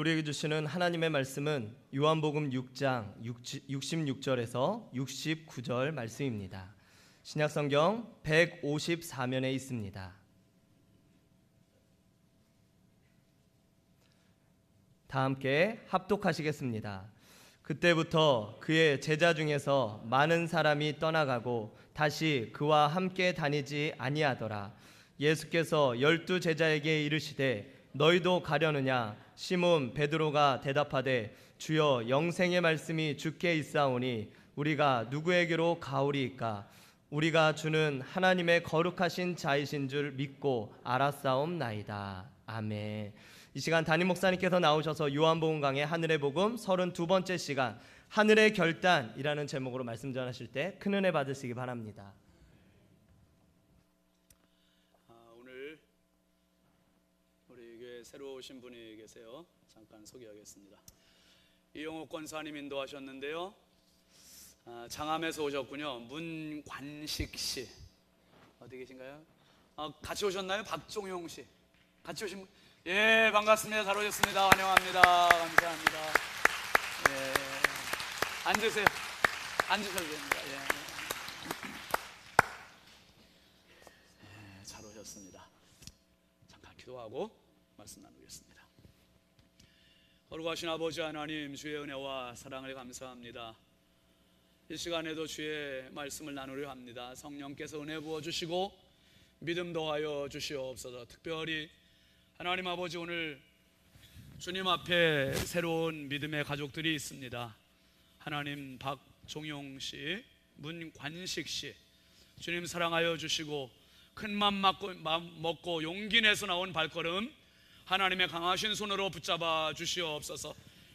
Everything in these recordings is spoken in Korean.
우리에게 주시는 하나님의 말씀은 요한복음 6장 66절에서 69절 말씀입니다. 신약성경 154면에 있습니다. 다 함께 합독하시겠습니다. 그때부터 그의 제자 중에서 많은 사람이 떠나가고 다시 그와 함께 다니지 아니하더라. 예수께서 12 제자에게 이르시되 너희도 가려느냐? 시몬 베드로가 대답하되 주여 영생의 말씀이 주께 있사오니 우리가 누구에게로 가오리이까? 우리가 주는 하나님의 거룩하신 자이신 줄 믿고 알았사옵나이다. 아멘. 이 시간 담임 목사님께서 나오셔서 요한복음 강의 하늘의 복음 32번째 시간 하늘의 결단이라는 제목으로 말씀 전하실 때 큰 은혜 받으시기 바랍니다. 오늘 우리 교회 새로 오신 분이 계세요. 잠깐 소개하겠습니다. 이용옥 권사님 인도하셨는데요. 장암에서 오셨군요. 문관식 씨 어디 계신가요? 같이 오셨나요? 박종용 씨 같이 오신 분? 예, 반갑습니다. 잘 오셨습니다. 환영합니다. 감사합니다. 예, 앉으세요. 앉으셔도 됩니다. 예, 잘 오셨습니다. 잠깐 기도하고 말씀 나누겠습니다. 거룩하신 아버지 하나님, 주의 은혜와 사랑을 감사합니다. 이 시간에도 주의 말씀을 나누려 합니다. 성령께서 은혜 부어주시고 믿음 더하여 주시옵소서. 특별히 하나님 아버지, 오늘 주님 앞에 새로운 믿음의 가족들이 있습니다. 하나님, 박종용 씨, 문관식 씨, 주님 사랑하여 주시고 큰 맘 먹고 용기 내서 나온 발걸음 하나님의 강하신 손으로 붙잡아 주시옵소서.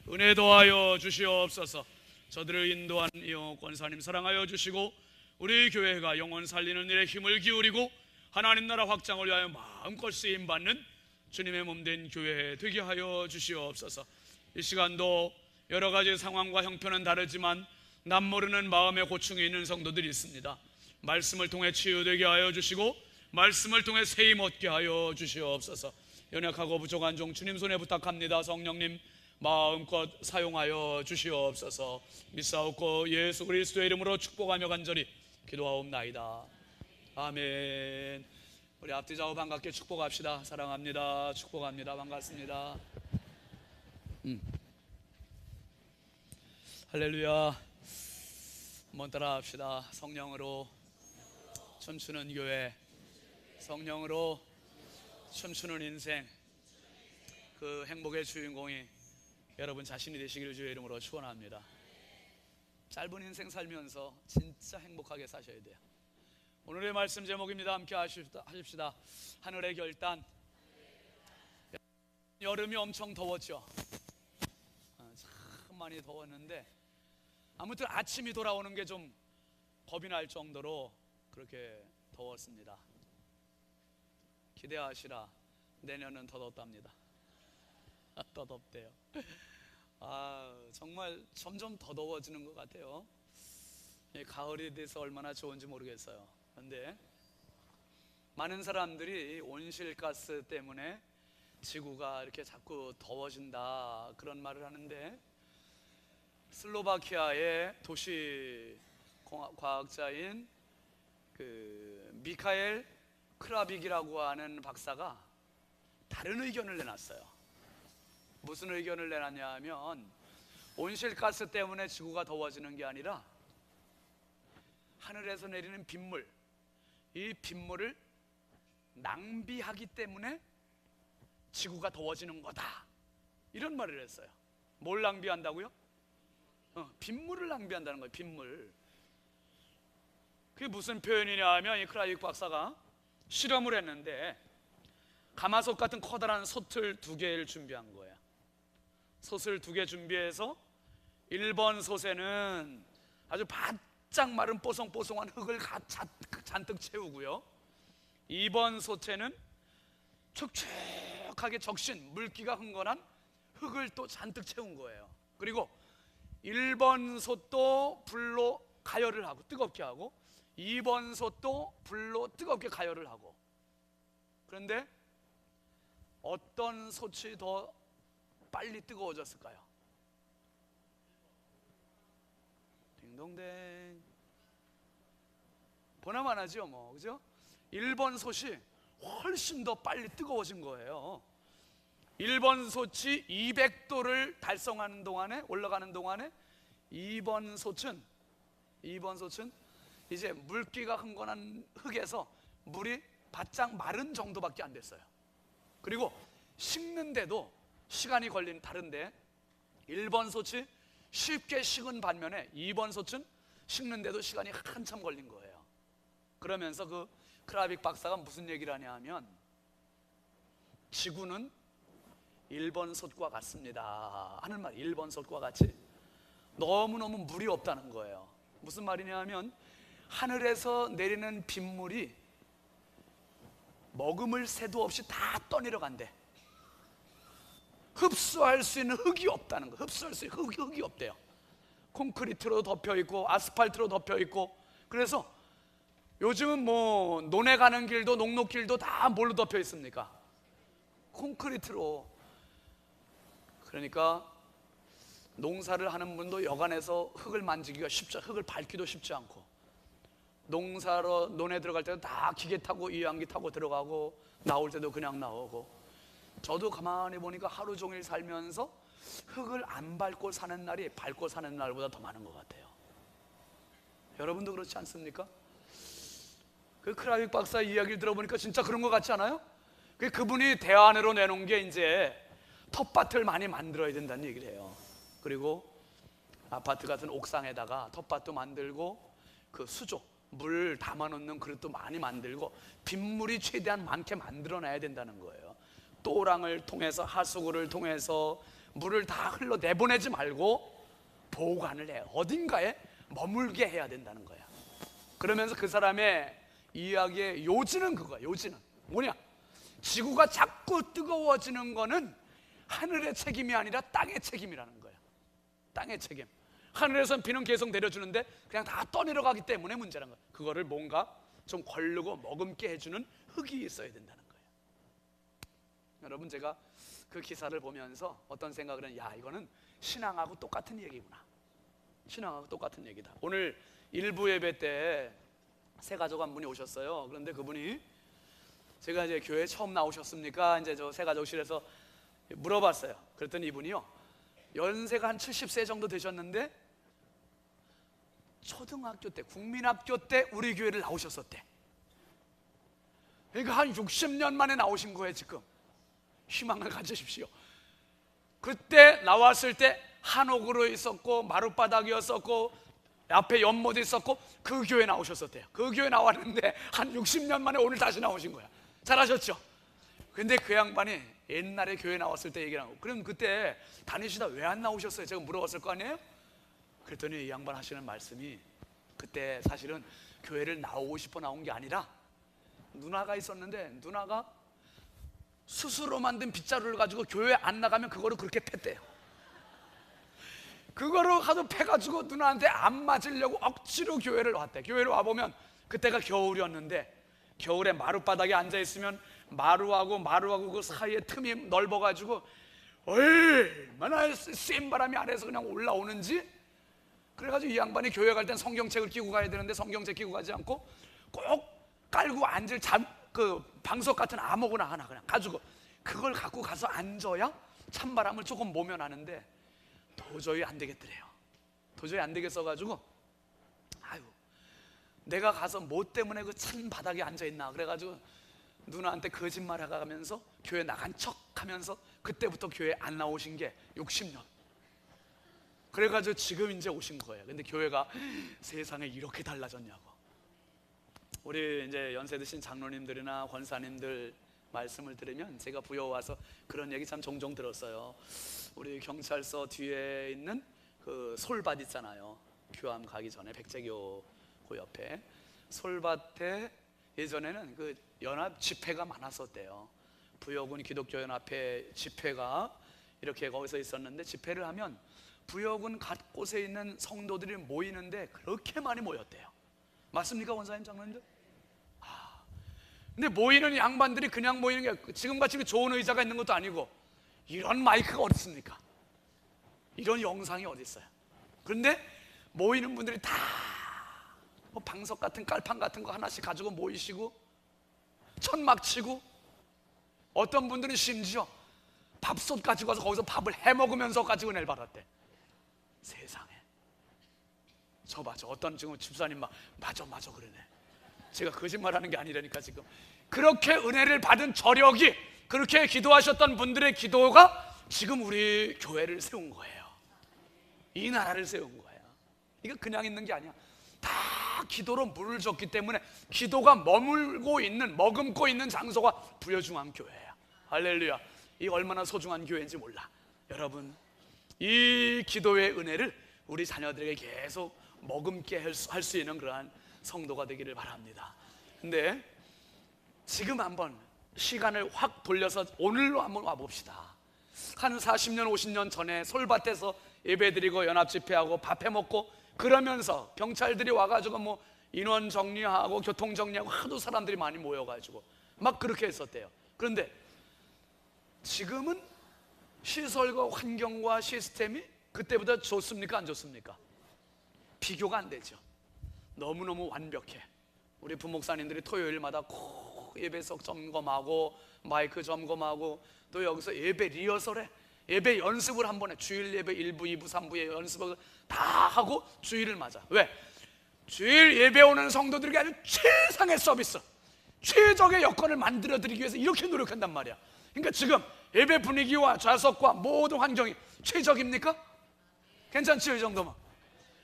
은혜 더하여 주시옵소서. 저들을 인도한 이용옥 권사님 사랑하여 주시고 우리 교회가 영혼 살리는 일에 힘을 기울이고 하나님 나라 확장을 위하여 마음껏 쓰임받는 주님의 몸된 교회 되게 하여 주시옵소서. 이 시간도 여러 가지 상황과 형편은 다르지만 남 모르는 마음의 고충이 있는 성도들이 있습니다. 말씀을 통해 치유되게 하여 주시고 말씀을 통해 세임 얻게 하여 주시옵소서. 연약하고 부족한 종 주님 손에 부탁합니다. 성령님 마음껏 사용하여 주시옵소서. 믿사옵고 예수 그리스도의 이름으로 축복하며 간절히 기도하옵나이다. 아멘. 우리 앞뒤 좌우 반갑게 축복합시다. 사랑합니다. 축복합니다. 반갑습니다. 할렐루야. 한번 따라 합시다. 성령으로 춤추는 교회, 성령으로 춤추는 인생, 그 행복의 주인공이 여러분 자신이 되시기를 주의 이름으로 축원합니다. 짧은 인생 살면서 진짜 행복하게 사셔야 돼요. 오늘의 말씀 제목입니다. 함께 하십시다. 하늘의 결단. 여름이 엄청 더웠죠. 참 많이 더웠는데 아무튼 아침이 돌아오는 게 좀 겁이 날 정도로 그렇게 더웠습니다. 기대하시라. 내년은 더 덥답니다. 더 덥대요. 정말 점점 더 더워지는 것 같아요. 가을이 돼서 얼마나 좋은지 모르겠어요. 그런데 많은 사람들이 온실가스 때문에 지구가 이렇게 자꾸 더워진다 그런 말을 하는데, 슬로바키아의 도시 과학자인 미카엘 크라빅이라고 하는 박사가 다른 의견을 내놨어요. 무슨 의견을 내놨냐 하면, 온실가스 때문에 지구가 더워지는 게 아니라 하늘에서 내리는 빗물, 이 빗물을 낭비하기 때문에 지구가 더워지는 거다, 이런 말을 했어요. 뭘 낭비한다고요? 빗물을 낭비한다는 거예요. 빗물. 그게 무슨 표현이냐 하면, 이 크라이크 박사가 실험을 했는데 가마솥 같은 커다란 솥을 2개를 준비한 거예요. 솥을 2개 준비해서 1번 솥에는 아주 바짝 마른 뽀송뽀송한 흙을 잔뜩 채우고요, 2번 솥에는 촉촉하게 적신 물기가 흥건한 흙을 또 잔뜩 채운 거예요. 그리고 1번 솥도 불로 가열을 하고 뜨겁게 하고 2번 솥도 불로 뜨겁게 가열을 하고. 그런데 어떤 솥이 더 빨리 뜨거워졌을까요? 딩동댕. 보나마나죠 뭐, 그죠? 1번 솥이 훨씬 더 빨리 뜨거워진 거예요. 1번 솥이 200도를 달성하는 동안에, 올라가는 동안에 2번 솥은 이제 물기가 흥건한 흙에서 물이 바짝 마른 정도밖에 안 됐어요. 그리고 식는데도 시간이 다른데 1번 솥이 쉽게 식은 반면에 2번 솥은 식는데도 시간이 한참 걸린 거예요. 그러면서 그 크라빅 박사가 무슨 얘기를 하냐 하면, 지구는 1번 솥과 같습니다 하는 말. 1번 솥과 같이 너무너무 물이 없다는 거예요. 무슨 말이냐 하면, 하늘에서 내리는 빗물이 머금을 새도 없이 다 떠내려간대. 흡수할 수 있는 흙이 없다는 거. 흡수할 수 있는 흙이 없대요. 콘크리트로 덮여 있고 아스팔트로 덮여 있고. 그래서 요즘은 뭐 논에 가는 길도 녹록길도 다 뭘로 덮여 있습니까? 콘크리트로. 그러니까 농사를 하는 분도 여간에서 흙을 만지기가 흙을 밟기도 쉽지 않고, 농사로 논에 들어갈 때도 다 기계 타고 이항기 타고 들어가고, 나올 때도 그냥 나오고. 저도 가만히 보니까 하루 종일 살면서 흙을 안 밟고 사는 날이 밟고 사는 날보다 더 많은 것 같아요. 여러분도 그렇지 않습니까? 그 크라빅 박사 이야기를 들어보니까 진짜 그런 것 같지 않아요? 그분이 대안으로 내놓은 게 이제 텃밭을 많이 만들어야 된다는 얘기를 해요. 그리고 아파트 같은 옥상에다가 텃밭도 만들고, 그 수조, 물 담아놓는 그릇도 많이 만들고, 빗물이 최대한 많게 만들어놔야 된다는 거예요. 또랑을 통해서, 하수구를 통해서 물을 다 흘러 내보내지 말고 보관을 해, 어딘가에 머물게 해야 된다는 거야. 그러면서 그 사람의 이야기의 요지는 그거야. 요지는 뭐냐? 지구가 자꾸 뜨거워지는 거는 하늘의 책임이 아니라 땅의 책임이라는 거야. 땅의 책임. 하늘에선 비는 계속 내려주는데 그냥 다 떠내려가기 때문에 문제라는 거야. 그거를 뭔가 좀 걸르고 머금게 해주는 흙이 있어야 된다는 거예요. 여러분, 제가 그 기사를 보면서 어떤 생각을 했냐, 야, 이거는 신앙하고 똑같은 얘기구나. 신앙하고 똑같은 얘기다. 오늘 일부 예배 때 새 가족 한 분이 오셨어요. 그런데 그분이, 제가 이제 교회 처음 나오셨습니까? 이제 저 새 가족실에서 물어봤어요. 그랬더니 이분이요, 연세가 한 70세 정도 되셨는데 초등학교 때, 국민학교 때 우리 교회를 나오셨었대. 그러니까 한 60년 만에 나오신 거예요. 지금 희망을 가지십시오. 그때 나왔을 때 한옥으로 있었고 마룻바닥이었었고 앞에 연못이 있었고 그 교회 나오셨었대요. 그 교회 나왔는데 한 60년 만에 오늘 다시 나오신 거야. 잘하셨죠? 근데 그 양반이 옛날에 교회 나왔을 때 얘기를 하고, 그럼 그때 다니시다 왜 안 나오셨어요? 제가 물어봤을 거 아니에요? 그랬더니 이 양반 하시는 말씀이, 그때 사실은 교회를 나오고 싶어 나온 게 아니라 누나가 있었는데 누나가 스스로 만든 빗자루를 가지고 교회 안 나가면 그거를 그렇게 팼대요. 그거를 가서 패가지고 누나한테 안 맞으려고 억지로 교회를 왔대. 교회를 와보면 그때가 겨울이었는데, 겨울에 마룻바닥에 앉아있으면 마루하고 그 사이에 틈이 넓어가지고 얼마나 센 바람이 아래에서 그냥 올라오는지. 그래가지고 이 양반이 교회 갈 땐 성경책을 끼고 가야 되는데 성경책 끼고 가지 않고 꼭 깔고 앉을 그 방석 같은 아무거나 하나 그냥 가지고 그걸 갖고 가서 앉아야 찬바람을 조금 모면하는데 도저히 안 되겠더래요. 도저히 안 되겠어가지고, 아유, 내가 가서 뭐 때문에 그 찬 바닥에 앉아있나 그래가지고 누나한테 거짓말 해가면서 교회 나간 척 하면서 그때부터 교회 안 나오신 게 60년. 그래가지고 지금 이제 오신 거예요. 근데 교회가 세상에 이렇게 달라졌냐고. 우리 이제 연세 드신 장로님들이나 권사님들 말씀을 들으면 제가 부여와서 그런 얘기 참 종종 들었어요. 우리 경찰서 뒤에 있는 그 솔밭 있잖아요. 교암 가기 전에 백제교 그 옆에 솔밭에 예전에는 그 연합 집회가 많았었대요. 부여군 기독교 연합회 집회가 이렇게 거기서 있었는데, 집회를 하면 부여군 곳곳에 있는 성도들이 모이는데 그렇게 많이 모였대요. 맞습니까, 원사님, 장로님들? 근데 모이는 양반들이 그냥 모이는 게 지금같이 좋은 의자가 있는 것도 아니고 이런 마이크가 어디 있습니까? 이런 영상이 어디 있어요? 그런데 모이는 분들이 다 뭐 방석 같은 깔판 같은 거 하나씩 가지고 모이시고 천막 치고, 어떤 분들은 심지어 밥솥 가지고 와서 거기서 밥을 해먹으면서 가지고 은혜를 받았대. 세상에. 저 어떤 지금 집사님 맞아 그러네. 제가 거짓말하는 게 아니라니까. 지금 그렇게 은혜를 받은 저력이, 그렇게 기도하셨던 분들의 기도가 지금 우리 교회를 세운 거예요. 이 나라를 세운 거예요. 이거 그냥 있는 게 아니야. 다 기도로 물을 줬기 때문에 기도가 머물고 있는 장소가 부여중앙 교회야. 할렐루야. 이 얼마나 소중한 교회인지 몰라. 여러분, 이 기도의 은혜를 우리 자녀들에게 계속 머금게 할 수 있는 그러한 성도가 되기를 바랍니다. 근데 지금 한번 시간을 확 돌려서 오늘로 한번 와봅시다. 한 40년 50년 전에 솔밭에서 예배드리고 연합집회하고 밥 해먹고 그러면서 경찰들이 와가지고 뭐 인원 정리하고 교통 정리하고 하도 사람들이 많이 모여가지고 막 그렇게 했었대요. 그런데 지금은 시설과 환경과 시스템이 그때보다 좋습니까? 안 좋습니까? 비교가 안 되죠. 너무너무 완벽해. 우리 부목사님들이 토요일마다 꼭 예배석 점검하고 마이크 점검하고 또 여기서 예배 리허설해. 예배 연습을 한 번에 주일 예배 1부, 2부, 3부의 연습을 다 하고 주일을 맞아. 왜? 주일 예배 오는 성도들에게 아주 최상의 서비스, 최적의 여건을 만들어드리기 위해서 이렇게 노력한단 말이야. 그러니까 지금 예배 분위기와 좌석과 모든 환경이 최적입니까? 괜찮지요? 이 정도면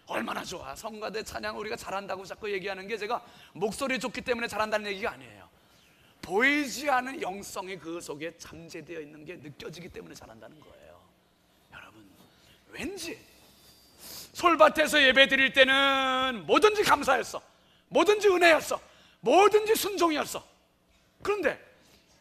얼마나 좋아. 성가대 찬양 우리가 잘한다고 자꾸 얘기하는 게 제가 목소리 좋기 때문에 잘한다는 얘기가 아니에요. 보이지 않은 영성이 그 속에 잠재되어 있는 게 느껴지기 때문에 잘한다는 거예요. 여러분, 왠지 솔밭에서 예배 드릴 때는 뭐든지 감사였어, 뭐든지 은혜였어, 뭐든지 순종이었어. 그런데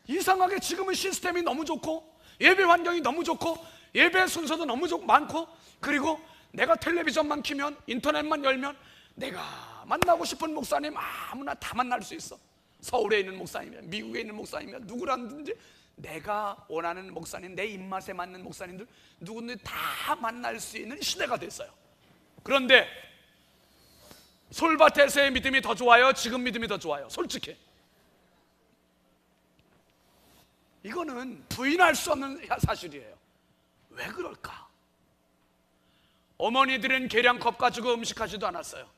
이상하게 지금은 시스템이 너무 좋고 예배 환경이 너무 좋고 예배 순서도 너무 많고, 그리고 내가 텔레비전만 켜면 인터넷만 열면 내가 만나고 싶은 목사님 아무나 다 만날 수 있어. 서울에 있는 목사님이면 미국에 있는 목사님이면 누구라든지 내가 원하는 목사님, 내 입맛에 맞는 목사님들 누구든지 다 만날 수 있는 시대가 됐어요. 그런데 솔밭에서의 믿음이 더 좋아요? 지금 믿음이 더 좋아요? 솔직히 이거는 부인할 수 없는 사실이에요. 왜 그럴까? 어머니들은 계량컵 가지고 음식하지도 않았어요.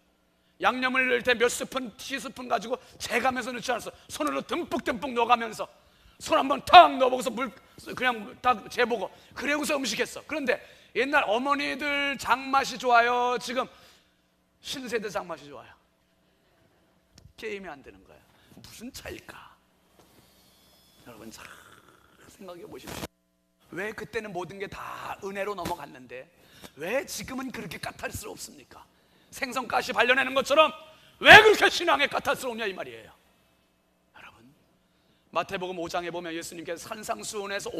양념을 넣을 때 몇 스푼, 티스푼 가지고 재가면서 넣지 않았어. 손으로 듬뿍듬뿍 넣어가면서 손 한번 탁 넣어보고서 물 그냥 딱 재보고 그래고서 음식했어. 그런데 옛날 어머니들 장맛이 좋아요? 지금 신세대 장맛이 좋아요? 게임이 안 되는 거예요. 무슨 차일까? 여러분 잘 생각해 보십시오. 왜 그때는 모든 게 다 은혜로 넘어갔는데 왜 지금은 그렇게 까탈스럽습니까? 생선가시 발려내는 것처럼 왜 그렇게 신앙에 까탈스럽냐 이 말이에요. 여러분, 마태복음 5장에 보면 예수님께서 산상수훈에서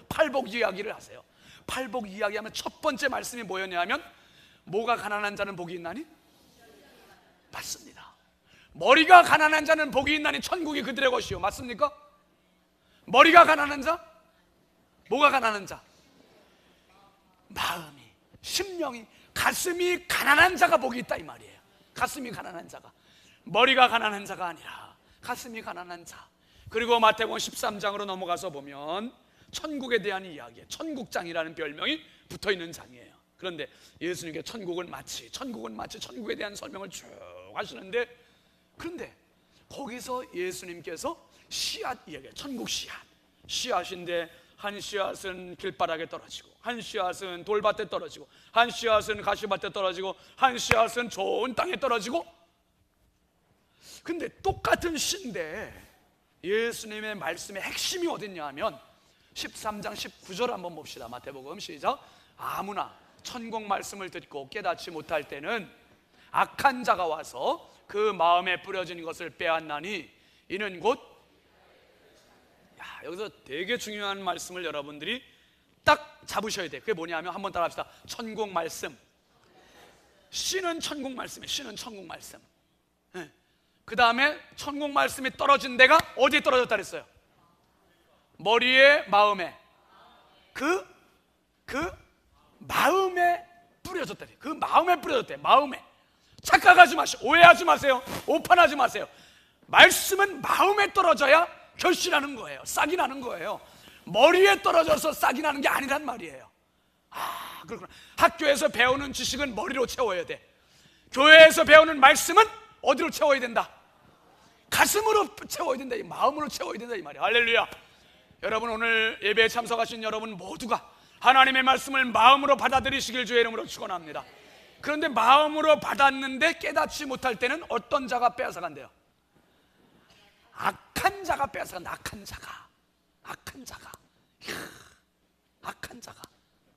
팔복 이야기를 하세요. 팔복 이야기하면 첫 번째 말씀이 뭐였냐면 뭐가 가난한 자는 복이 있나니? 맞습니다. 머리가 가난한 자는 복이 있나니 천국이 그들의 것이요. 맞습니까? 머리가 가난한 자? 뭐가 가난한 자? 마음이, 심령이, 가슴이 가난한 자가 복이 있다 이 말이에요. 가슴이 가난한 자가, 머리가 가난한 자가 아니라 가슴이 가난한 자. 그리고 마태복음 13장으로 넘어가서 보면 천국에 대한 이야기에 천국장이라는 별명이 붙어있는 장이에요. 그런데 예수님께 천국은 마치 천국에 대한 설명을 쭉 하시는데, 그런데 거기서 예수님께서 씨앗 이야기해요. 천국 씨앗인데 한 씨앗은 길바닥에 떨어지고, 한 씨앗은 돌밭에 떨어지고, 한 씨앗은 가시밭에 떨어지고, 한 씨앗은 좋은 땅에 떨어지고. 근데 똑같은 씨인데 예수님의 말씀의 핵심이 어딨냐 하면 13장 19절 한번 봅시다. 마태복음 시작. 아무나 천국 말씀을 듣고 깨닫지 못할 때는 악한 자가 와서 그 마음에 뿌려진 것을 빼앗나니 이는 곧, 여기서 되게 중요한 말씀을 여러분들이 딱 잡으셔야 돼요. 그게 뭐냐면 한번 따라 합시다. 천국 말씀. 씨는 천국 말씀이에요. 씨는 천국 말씀. 그 다음에 천국 말씀이 떨어진 데가 어디에 떨어졌다 그랬어요? 머리에, 마음에. 그 마음에 뿌려졌다. 그 마음에 뿌려졌대. 마음에. 착각하지 마시고, 오해하지 마세요. 오판하지 마세요. 말씀은 마음에 떨어져야 결실하는 거예요. 싹이 나는 거예요. 머리에 떨어져서 싹이 나는 게 아니란 말이에요. 아, 그렇구나. 학교에서 배우는 지식은 머리로 채워야 돼. 교회에서 배우는 말씀은 어디로 채워야 된다? 가슴으로 채워야 된다. 마음으로 채워야 된다 이 말이야. 할렐루야. 여러분, 오늘 예배에 참석하신 여러분 모두가 하나님의 말씀을 마음으로 받아들이시길 주의 이름으로 축원합니다. 그런데 마음으로 받았는데 깨닫지 못할 때는 어떤 자가 빼앗아간대요? 악한 자가 빼앗아간다. 악한 자가. 이야, 악한 자가.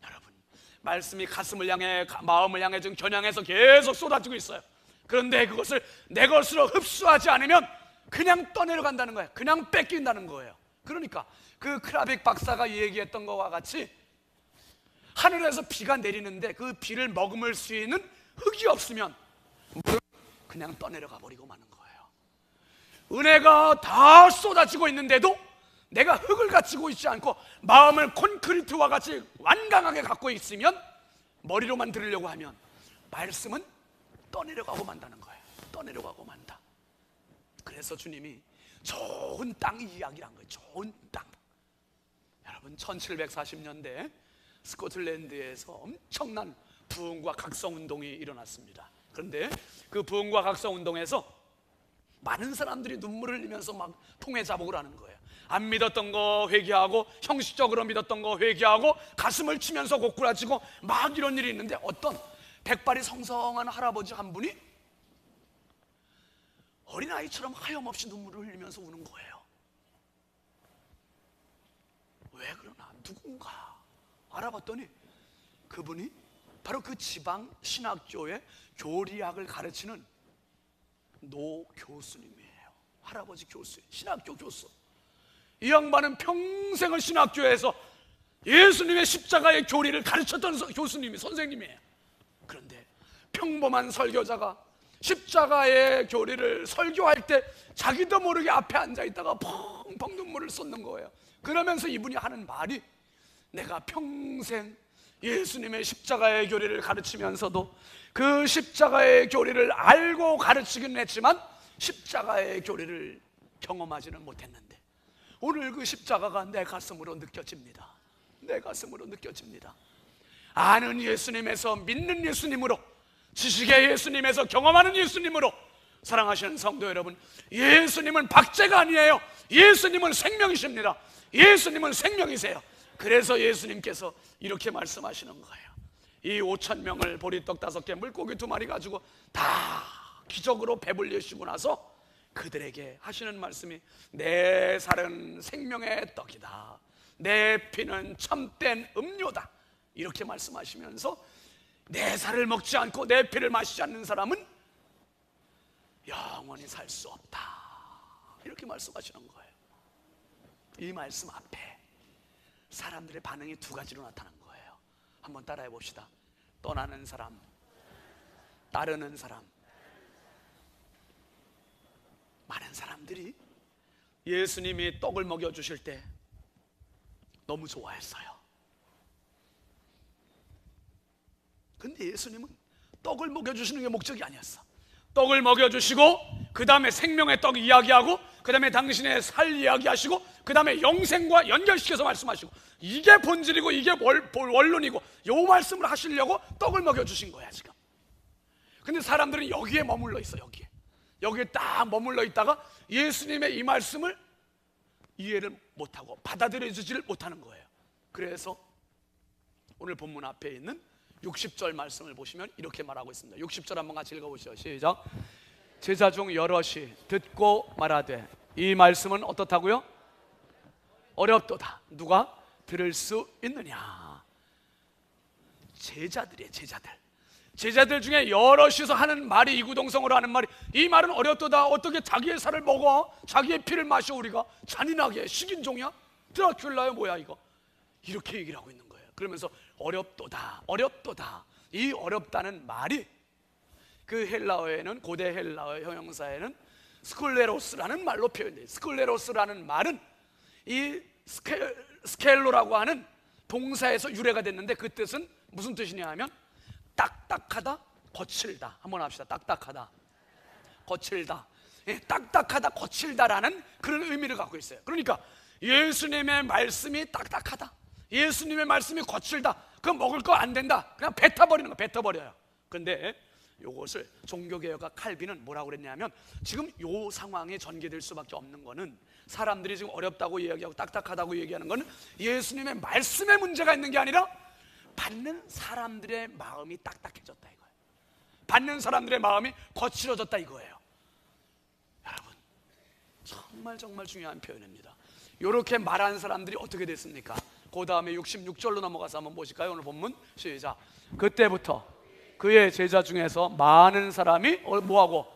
여러분, 말씀이 가슴을 향해, 마음을 향해 지금 겨냥해서 계속 쏟아지고 있어요. 그런데 그것을 내 것으로 흡수하지 않으면 그냥 떠내려간다는 거예요. 그냥 뺏긴다는 거예요. 그러니까 그 크라빅 박사가 얘기했던 것과 같이 하늘에서 비가 내리는데 그 비를 머금을 수 있는 흙이 없으면 그냥 떠내려가 버리고 마는 거예요. 은혜가 다 쏟아지고 있는데도 내가 흙을 가지고 있지 않고 마음을 콘크리트와 같이 완강하게 갖고 있으면, 머리로만 들으려고 하면 말씀은 떠내려가고 만다는 거예요. 떠내려가고 만다. 그래서 주님이 좋은 땅 이야기란 거예요. 좋은 땅. 여러분, 1740년대 스코틀랜드에서 엄청난 부흥과 각성운동이 일어났습니다. 그런데 그 부흥과 각성운동에서 많은 사람들이 눈물을 흘리면서 막 통회자복을 하는 거예요. 안 믿었던 거 회개하고, 형식적으로 믿었던 거 회개하고, 가슴을 치면서 고꾸라지고 막 이런 일이 있는데, 어떤 백발이 성성한 할아버지 한 분이 어린아이처럼 하염없이 눈물을 흘리면서 우는 거예요. 왜 그러나? 누군가 알아봤더니 그분이 바로 그 지방 신학교의 교리학을 가르치는 노 교수님이에요. 할아버지 교수, 신학교 교수. 이 양반은 평생을 신학교에서 예수님의 십자가의 교리를 가르쳤던 교수님이, 선생님이에요. 그런데 평범한 설교자가 십자가의 교리를 설교할 때 자기도 모르게 앞에 앉아있다가 펑펑 눈물을 쏟는 거예요. 그러면서 이분이 하는 말이, 내가 평생 예수님의 십자가의 교리를 가르치면서도 그 십자가의 교리를 알고 가르치긴 했지만 십자가의 교리를 경험하지는 못했는데 오늘 그 십자가가 내 가슴으로 느껴집니다. 내 가슴으로 느껴집니다. 아는 예수님에서, 믿는 예수님으로, 지식의 예수님에서, 경험하는 예수님으로 사랑하시는 성도 여러분, 예수님은 박제가 아니에요. 예수님은 생명이십니다. 예수님은 생명이세요. 그래서 예수님께서 이렇게 말씀하시는 거예요. 이 5,000명을 보리떡 5개, 물고기 2마리 가지고 다 기적으로 배불리시고 나서 그들에게 하시는 말씀이, 내 살은 생명의 떡이다, 내 피는 참된 음료다, 이렇게 말씀하시면서 내 살을 먹지 않고 내 피를 마시지 않는 사람은 영원히 살 수 없다, 이렇게 말씀하시는 거예요. 이 말씀 앞에 사람들의 반응이 두 가지로 나타난 거예요. 한번 따라해 봅시다. 떠나는 사람, 따르는 사람. 많은 사람들이 예수님이 떡을 먹여주실 때 너무 좋아했어요. 근데 예수님은 떡을 먹여주시는 게 목적이 아니었어. 떡을 먹여주시고 그 다음에 생명의 떡 이야기하고 그 다음에 당신의 살 이야기하시고 그 다음에 영생과 연결시켜서 말씀하시고, 이게 본질이고 이게 원론이고, 요 말씀을 하시려고 떡을 먹여주신 거야 지금. 근데 사람들은 여기에 머물러 있어. 여기에 딱 머물러 있다가 예수님의 이 말씀을 이해를 못하고 받아들여지지를 못하는 거예요. 그래서 오늘 본문 앞에 있는 60절 말씀을 보시면 이렇게 말하고 있습니다. 60절 한번 같이 읽어보시죠. 시작. 제자 중 여럿이 듣고 말하되, 이 말씀은 어떻다고요? 어렵도다. 누가 들을 수 있느냐? 제자들이에요. 제자들 중에 여럿이서 하는 말이, 이구동성으로 하는 말이, 이 말은 어렵도다. 어떻게 자기의 살을 먹어? 자기의 피를 마셔? 우리가 잔인하게 식인종이야? 드라큘라야 뭐야 이거? 이렇게 얘기를 하고 있는 거예요. 그러면서 어렵도다. 이 어렵다는 말이 그 헬라어에는, 고대 헬라어 형용사에는 스콜레로스라는 말로 표현돼요. 스콜레로스라는 말은 이 스켈로라고 하는 동사에서 유래가 됐는데 그 뜻은 무슨 뜻이냐 하면 딱딱하다, 거칠다. 한번 합시다. 딱딱하다, 거칠다. 예, 딱딱하다, 거칠다라는 그런 의미를 갖고 있어요. 그러니까 예수님의 말씀이 딱딱하다, 예수님의 말씀이 거칠다, 그거 먹을 거 안 된다, 그냥 뱉어버리는 거, 뱉어버려요. 그런데 이것을 종교개혁가 칼빈은 뭐라고 그랬냐면, 지금 이 상황에 전개될 수밖에 없는 거는, 사람들이 지금 어렵다고 이야기하고 딱딱하다고 얘기하는 거는 예수님의 말씀에 문제가 있는 게 아니라 받는 사람들의 마음이 딱딱해졌다 이거예요. 받는 사람들의 마음이 거칠어졌다 이거예요. 여러분, 정말 중요한 표현입니다. 이렇게 말하는 사람들이 어떻게 됐습니까? 그 다음에 66절로 넘어가서 한번 보실까요? 오늘 본문 시작. 그때부터 그의 제자 중에서 많은 사람이 뭐하고?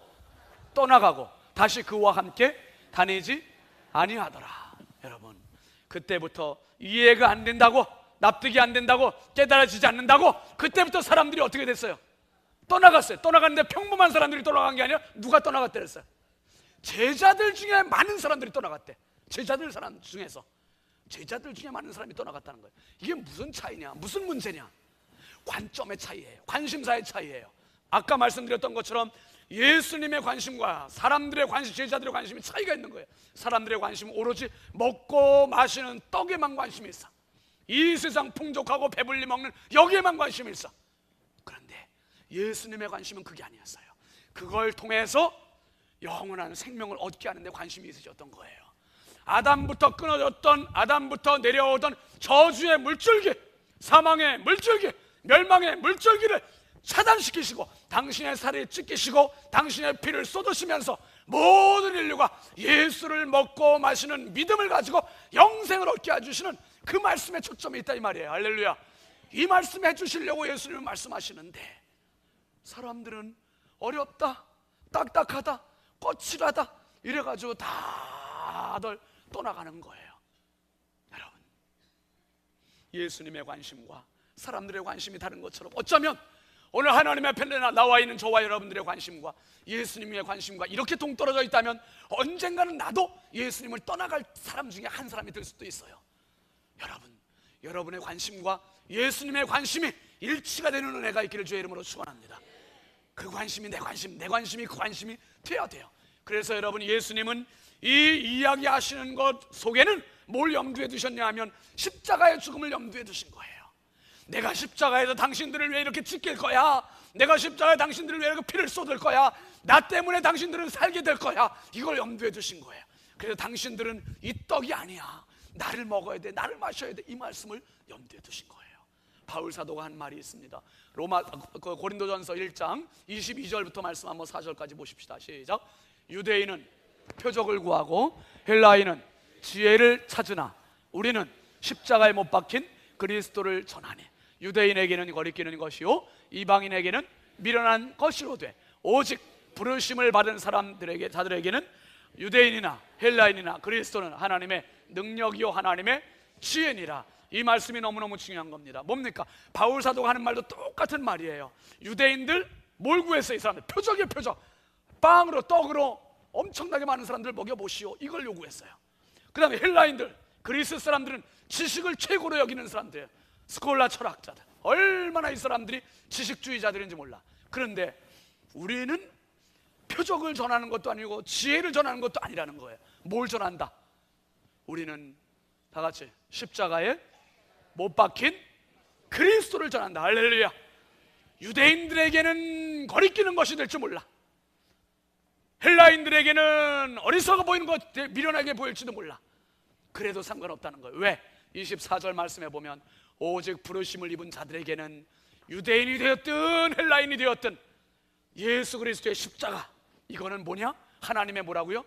떠나가고 다시 그와 함께 다니지 아니하더라. 여러분, 그때부터 이해가 안 된다고, 납득이 안 된다고, 깨달아지지 않는다고, 그때부터 사람들이 어떻게 됐어요? 떠나갔어요. 떠나갔는데 평범한 사람들이 떠나간 게 아니라 누가 떠나갔대 그랬어요? 제자들 중에 많은 사람들이 떠나갔대. 제자들 중에 많은 사람이 떠나갔다는 거예요. 이게 무슨 차이냐, 무슨 문제냐? 관점의 차이예요. 관심사의 차이예요. 아까 말씀드렸던 것처럼 예수님의 관심과 사람들의 관심, 제자들의 관심이 차이가 있는 거예요. 사람들의 관심은 오로지 먹고 마시는 떡에만 관심이 있어. 이 세상 풍족하고 배불리 먹는 여기에만 관심이 있어. 그런데 예수님의 관심은 그게 아니었어요. 그걸 통해서 영원한 생명을 얻게 하는 데 관심이 있으셨던 거예요. 아담부터 끊어졌던, 아담부터 내려오던 저주의 물줄기, 사망의 물줄기, 멸망의 물줄기를 차단시키시고 당신의 살을 찢기시고 당신의 피를 쏟으시면서 모든 인류가 예수를 먹고 마시는 믿음을 가지고 영생을 얻게 해주시는 그 말씀에 초점이 있다 이 말이에요. 할렐루야. 이 말씀 해주시려고 예수님은 말씀하시는데, 사람들은 어렵다, 딱딱하다, 거칠하다 이래가지고 다들 떠나가는 거예요. 여러분, 예수님의 관심과 사람들의 관심이 다른 것처럼 어쩌면 오늘 하나님의 편에 나와 있는 저와 여러분들의 관심과 예수님의 관심과 이렇게 동떨어져 있다면 언젠가는 나도 예수님을 떠나갈 사람 중에 한 사람이 될 수도 있어요. 여러분, 여러분의 관심과 예수님의 관심이 일치가 되는 은혜가 있기를 주의 이름으로 축원합니다. 그 관심이 내 관심, 내 관심이 그 관심이 돼야 돼요. 그래서 여러분, 예수님은 이 이야기 하시는 것 속에는 뭘 염두에 두셨냐 하면 십자가의 죽음을 염두에 두신 거예요. 내가 십자가에서 당신들을 왜 이렇게 찢길 거야? 내가 십자가에 당신들을 왜 이렇게 피를 쏟을 거야? 나 때문에 당신들은 살게 될 거야. 이걸 염두에 두신 거예요. 그래서 당신들은 이 떡이 아니야, 나를 먹어야 돼, 나를 마셔야 돼, 이 말씀을 염두에 두신 거예요. 바울 사도가 한 말이 있습니다. 고린도전서 1장 22절부터 말씀 한번 4절까지 보십시다. 시작. 유대인은 표적을 구하고 헬라인은 지혜를 찾으나 우리는 십자가에 못 박힌 그리스도를 전하니 유대인에게는 거리끼는 것이요 이방인에게는 미련한 것이로되 오직 부르심을 받은 자들에게는 유대인이나 헬라인이나 그리스도는 하나님의 능력이요 하나님의 지혜니라. 이 말씀이 너무너무 중요한 겁니다. 뭡니까? 바울 사도가 하는 말도 똑같은 말이에요. 유대인들 뭘 구했어요? 이 사람들 표적이에요. 표적. 빵으로 떡으로 엄청나게 많은 사람들을 먹여보시오, 이걸 요구했어요. 그 다음에 헬라인들, 그리스 사람들은 지식을 최고로 여기는 사람들이에요. 스콜라 철학자들, 얼마나 이 사람들이 지식주의자들인지 몰라. 그런데 우리는 표적을 전하는 것도 아니고 지혜를 전하는 것도 아니라는 거예요. 뭘 전한다? 우리는 다 같이 십자가에 못 박힌 그리스도를 전한다. 할렐루야. 유대인들에게는 거리끼는 것이 될지 몰라, 헬라인들에게는 어리석어 보이는 것, 미련하게 보일지도 몰라. 그래도 상관없다는 거예요. 왜? 24절 말씀에 보면 오직 부르심을 입은 자들에게는 유대인이 되었든 헬라인이 되었든 예수 그리스도의 십자가, 이거는 뭐냐? 하나님의 뭐라고요?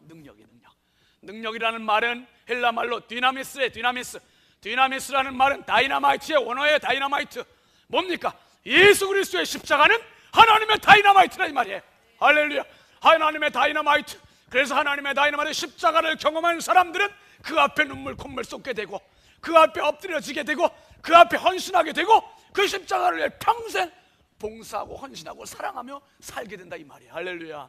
능력이 능력. 능력이라는 말은 헬라 말로 디나미스의 디나미스. 디나미스라는 말은 다이너마이트의 원어의 다이너마이트. 뭡니까? 예수 그리스도의 십자가는 하나님의 다이너마이트라 이 말이에요. 할렐루야. 하나님의 다이너마이트. 그래서 하나님의 다이너마이트 십자가를 경험한 사람들은 그 앞에 눈물 콧물 쏟게 되고 그 앞에 엎드려지게 되고 그 앞에 헌신하게 되고 그 십자가를 위해 평생 봉사하고 헌신하고 사랑하며 살게 된다 이 말이에요. 할렐루야.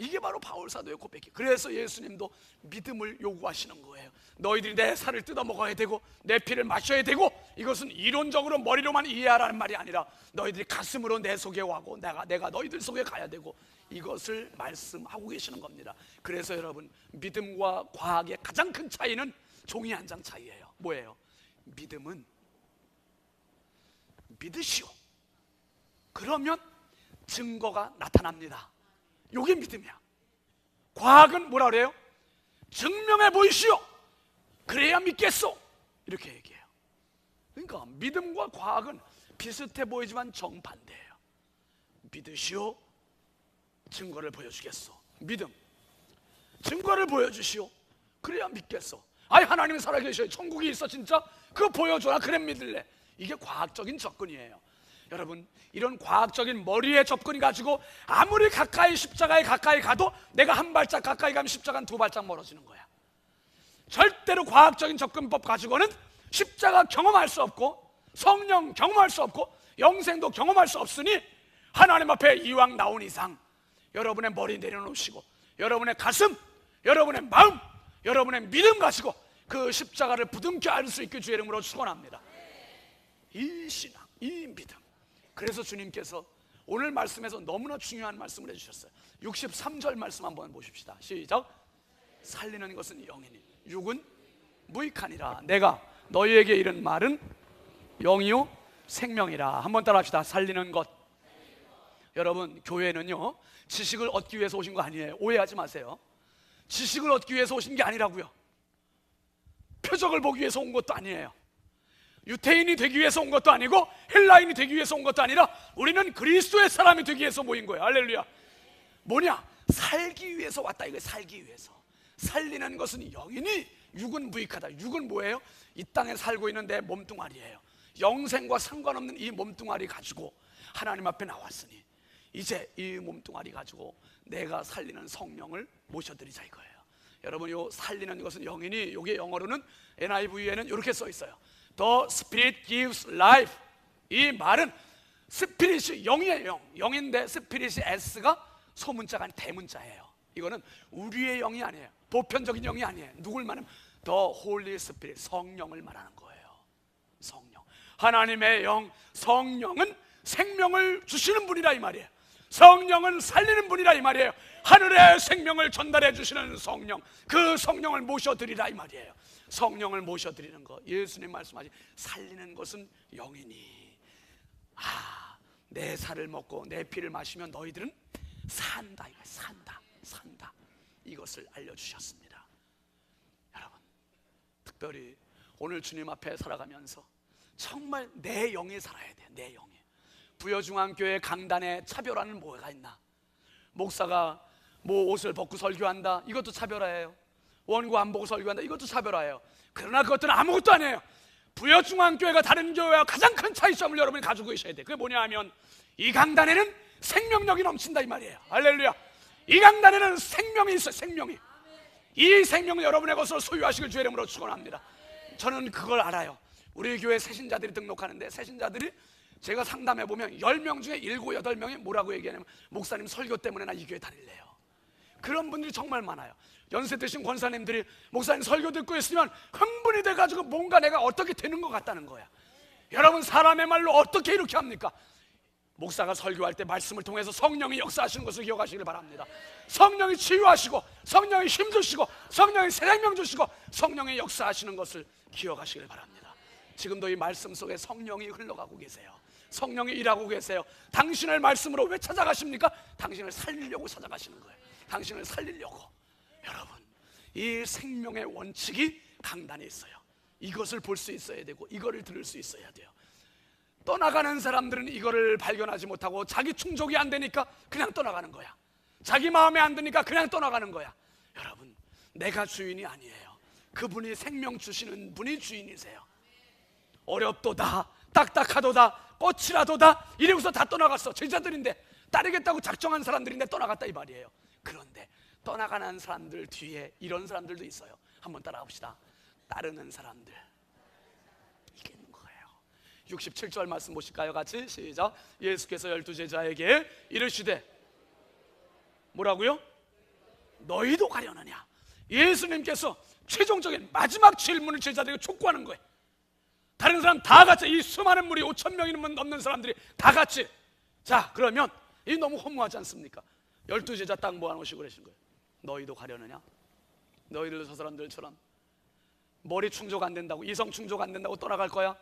이게 바로 바울 사도의 고백이에요. 그래서 예수님도 믿음을 요구하시는 거예요. 너희들이 내 살을 뜯어 먹어야 되고 내 피를 마셔야 되고, 이것은 이론적으로 머리로만 이해하라는 말이 아니라 너희들이 가슴으로 내 속에 와고 내가 너희들 속에 가야 되고, 이것을 말씀하고 계시는 겁니다. 그래서 여러분, 믿음과 과학의 가장 큰 차이는 종이 한 장 차이예요. 뭐예요? 믿음은 믿으시오, 그러면 증거가 나타납니다. 이게 믿음이야. 과학은 뭐라 그래요? 증명해 보이시오, 그래야 믿겠소, 이렇게 얘기해요. 그러니까 믿음과 과학은 비슷해 보이지만 정반대예요. 믿으시오, 증거를 보여주겠소. 믿음, 증거를 보여주시오, 그래야 믿겠소. 아이, 하나님 살아계셔요, 천국이 있어 진짜? 그거 보여줘라, 그래 믿을래. 이게 과학적인 접근이에요. 여러분, 이런 과학적인 머리의 접근이 가지고 아무리 가까이 십자가에 가까이 가도 내가 한 발짝 가까이 가면 십자가는 두 발짝 멀어지는 거야. 절대로 과학적인 접근법 가지고는 십자가 경험할 수 없고 성령 경험할 수 없고 영생도 경험할 수 없으니, 하나님 앞에 이왕 나온 이상 여러분의 머리 내려놓으시고 여러분의 가슴, 여러분의 마음, 여러분의 믿음 가지고 그 십자가를 부둥켜 알 수 있게 주의 이름으로 축원합니다. 이 신앙, 이 믿음. 그래서 주님께서 오늘 말씀에서 너무나 중요한 말씀을 해주셨어요. 63절 말씀 한번 보십시다. 시작. 살리는 것은 영이니 육은 무익하니라. 내가 너희에게 이른 말은 영이요 생명이라. 한번 따라합시다. 살리는 것. 여러분, 교회는요 지식을 얻기 위해서 오신 거 아니에요. 오해하지 마세요. 지식을 얻기 위해서 오신 게 아니라고요. 표적을 보기 위해서 온 것도 아니에요. 유태인이 되기 위해서 온 것도 아니고 헬라인이 되기 위해서 온 것도 아니라 우리는 그리스도의 사람이 되기 위해서 모인 거예요. 할렐루야. 뭐냐? 살기 위해서 왔다 이거예요. 살기 위해서. 살리는 것은 영이니 육은 무익하다. 육은 뭐예요? 이 땅에 살고 있는 내 몸뚱아리예요. 영생과 상관없는 이 몸뚱아리 가지고 하나님 앞에 나왔으니 이제 이 몸뚱아리 가지고 내가 살리는 성령을 모셔드리자 이거예요. 여러분, 요 살리는 것은 영이니, 요게 영어로는 NIV에는 이렇게 써 있어요. The Spirit gives life. 이 말은 스피릿이 영이에요. 영인데 스피릿이 S가 소문자가 아닌 대문자예요. 이거는 우리의 영이 아니에요. 보편적인 영이 아니에요. 누굴 말하면 The Holy Spirit, 성령을 말하는 거예요. 성령, 하나님의 영, 성령은 생명을 주시는 분이라 이 말이에요. 성령은 살리는 분이라 이 말이에요. 하늘의 생명을 전달해 주시는 성령, 그 성령을 모셔드리라 이 말이에요. 성령을 모셔드리는 것, 예수님 말씀하신 살리는 것은 영이니, 내 살을 먹고 내 피를 마시면 너희들은 산다. 이거 산다. 이것을 알려주셨습니다. 여러분, 특별히 오늘 주님 앞에 살아가면서 정말 내 영이 살아야 돼요. 내 영이. 부여중앙교회 강단에 차별화는 뭐가 있나? 목사가 뭐 옷을 벗고 설교한다, 이것도 차별화예요. 원고 안 보고 설교한다, 이것도 차별화예요. 그러나 그것들은 아무것도 아니에요. 부여중앙교회가 다른 교회와 가장 큰 차이점을 여러분이 가지고 계셔야 돼요. 그게 뭐냐 하면 이 강단에는 생명력이 넘친다 이 말이에요. 할렐루야. 이 강단에는 생명이 있어요. 생명이. 이 생명을 여러분의 것으로 소유하시길 주의 이름으로 축원합니다. 저는 그걸 알아요. 우리 교회 새신자들이 등록하는데, 새신자들이 제가 상담해보면 10명 중에 7, 8명이 뭐라고 얘기하냐면 목사님 설교 때문에 나 이 교회 다닐래요. 그런 분들이 정말 많아요. 연세 드신 권사님들이 목사님 설교 듣고 있으면 흥분이 돼가지고 뭔가 내가 어떻게 되는 것 같다는 거야. 여러분, 사람의 말로 어떻게 이렇게 합니까? 목사가 설교할 때 말씀을 통해서 성령이 역사하시는 것을 기억하시길 바랍니다. 성령이 치유하시고 성령이 힘주시고 성령이 생명 주시고 성령이 역사하시는 것을 기억하시길 바랍니다. 지금도 이 말씀 속에 성령이 흘러가고 계세요. 성령이 일하고 계세요. 당신을 말씀으로 왜 찾아가십니까? 당신을 살리려고 찾아가시는 거예요. 당신을 살리려고. 여러분, 이 생명의 원칙이 강단에 있어요. 이것을 볼 수 있어야 되고 이거를 들을 수 있어야 돼요. 떠나가는 사람들은 이거를 발견하지 못하고 자기 충족이 안 되니까 그냥 떠나가는 거야. 자기 마음에 안 드니까 그냥 떠나가는 거야. 여러분, 내가 주인이 아니에요. 그분이 생명 주시는 분이 주인이세요. 어렵도다, 딱딱하도다, 꽃이라도다 이러고서 다 떠나갔어. 제자들인데, 따르겠다고 작정한 사람들인데 떠나갔다 이 말이에요. 그런데 떠나가는 사람들 뒤에 이런 사람들도 있어요. 한번 따라합시다. 따르는 사람들. 이게 있는 거예요. 67절 말씀 보실까요? 같이 시작. 예수께서 12 제자에게 이르시되, 뭐라고요? 너희도 가려느냐? 예수님께서 최종적인 마지막 질문을 제자들에게 촉구하는 거예요. 다른 사람 다 같이, 이 수많은 무리 5,000명이 넘는 사람들이 다 같이, 자 그러면 이 너무 허무하지 않습니까? 12제자 딱 모아놓으시고 그러신 거예요. 너희도 가려느냐? 너희들 저 사람들처럼 머리 충족 안 된다고, 이성 충족 안 된다고 떠나갈 거야?